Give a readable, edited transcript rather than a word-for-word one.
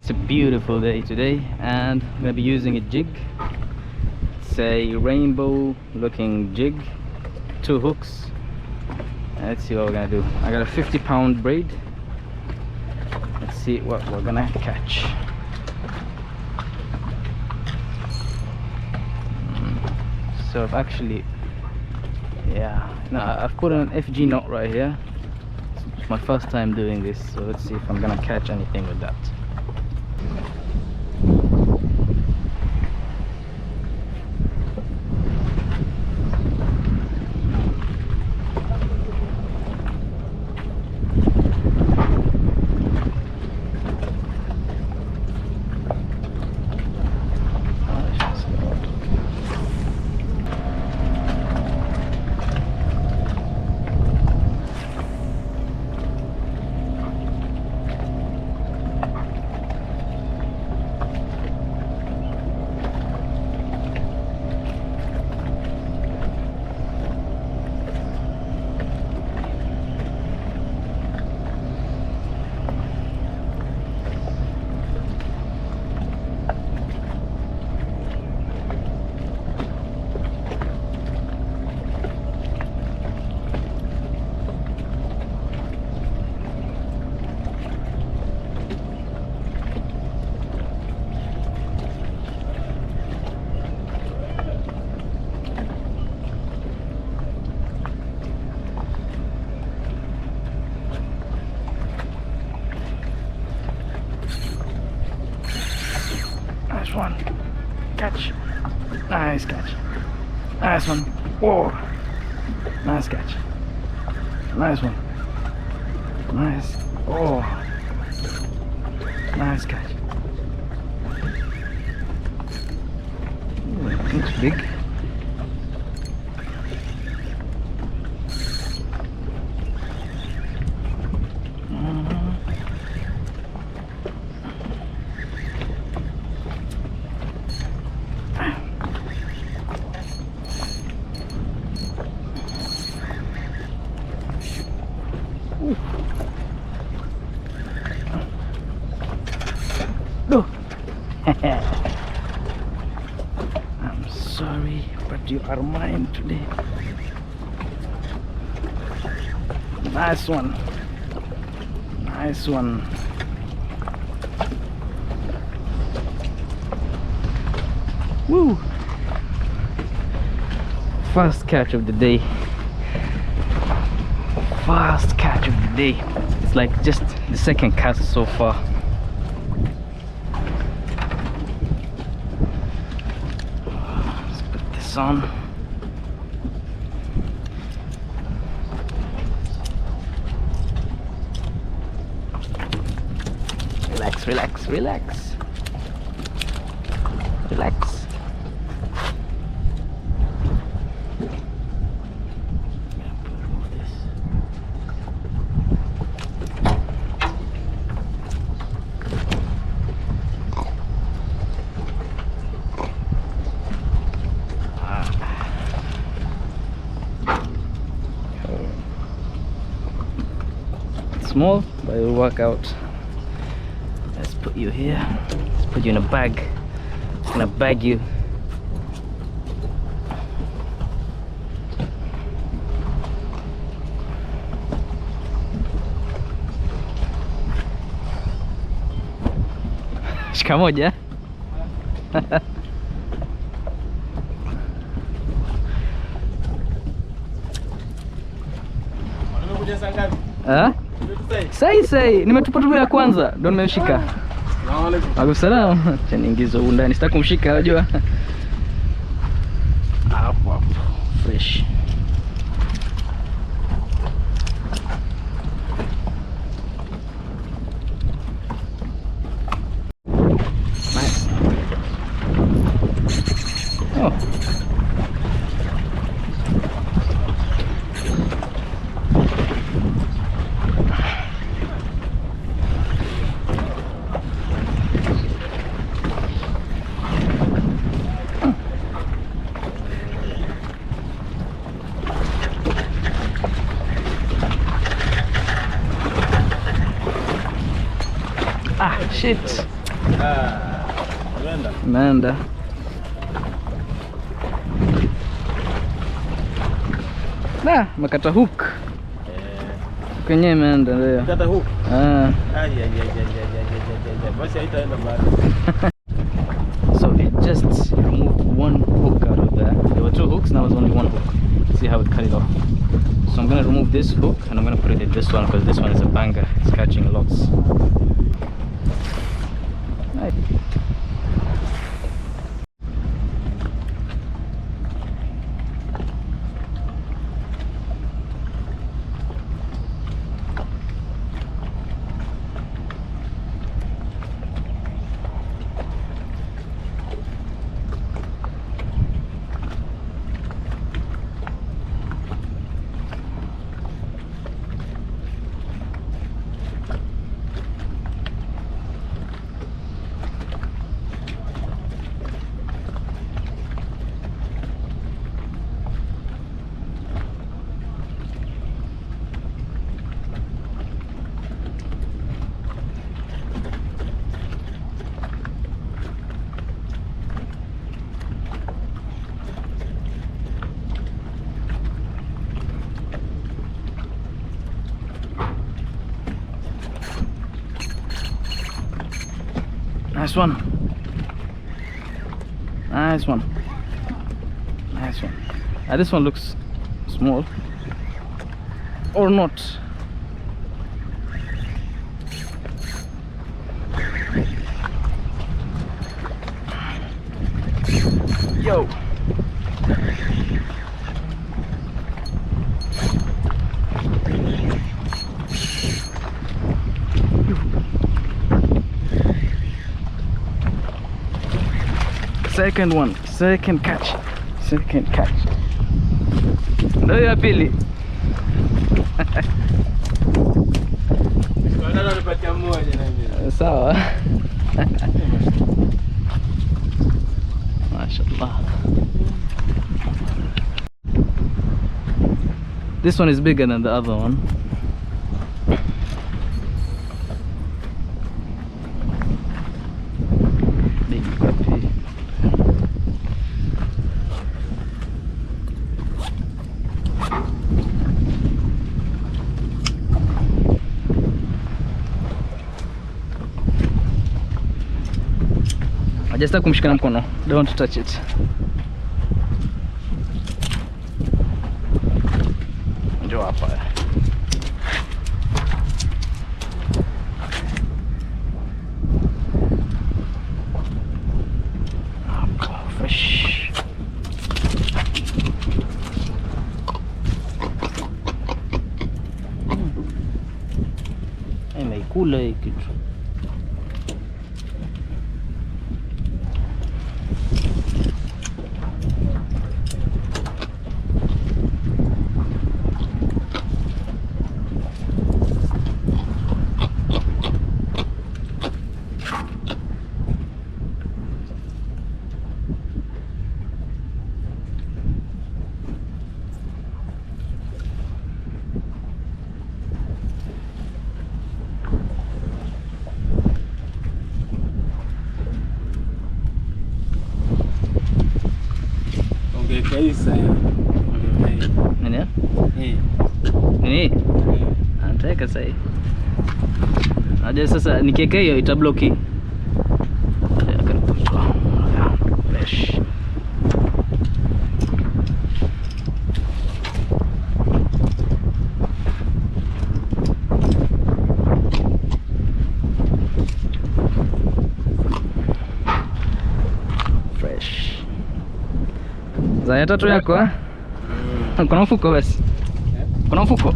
It's a beautiful day today, and I'm gonna be using a jig. It's a rainbow looking jig, 2 hooks. Let's see what we're gonna do. I got a 50-pound braid. Let's see what we're gonna catch. So I've actually, I've put an FG knot right here. It's my first time doing this, so let's see if I'm gonna catch anything with that. One catch, nice catch, nice one. Whoa, nice catch, nice one, nice. Oh, nice catch. Ooh, looks big. No. I'm sorry, but you are mine today. Nice one. Nice one. Woo! First catch of the day. First catch of the day. It's like just the second cast so far. Let's put this on. Relax, relax, relax. Relax. Small, but it will work out. Let's put you here. Let's put you in a bag. It's gonna bag you. Shika moja. Sai nimetupa tu ya kwanza ndio nimeshika. Waalaikum salaam. Acha niingize huko ndani, sitaki kumshika, unajua. Hapo fresh. Nice. Oh. Ah, shit. Imeenda. Da, makata hook. Kwenye imeenda leo. Kata hook. Basi haitaenda bado. So it just removed one hook out of there. There were 2 hooks, now there's only 1 hook. See how it cut it off. So I'm gonna remove this hook and I'm gonna put it in this one because this one is a banger. It's catching lots. Right. Nice one. Nice one. Nice one. This one looks small. Or not. Yo. Second one, second catch. Ndio ya pili. Sawa. Mashallah. This one is bigger than the other one. Big puppy. Hajastaki kumshika na mkono. Don't touch it. Njoo hapa. Fresh. Imeikula hii kitu. Nini? Nini? Anataka sasa. Aje sasa nikiweka hiyo itabloki. Fresh. Fresh. Za ya tatu yako? Kuna mfuko basi. Kuna mfuko?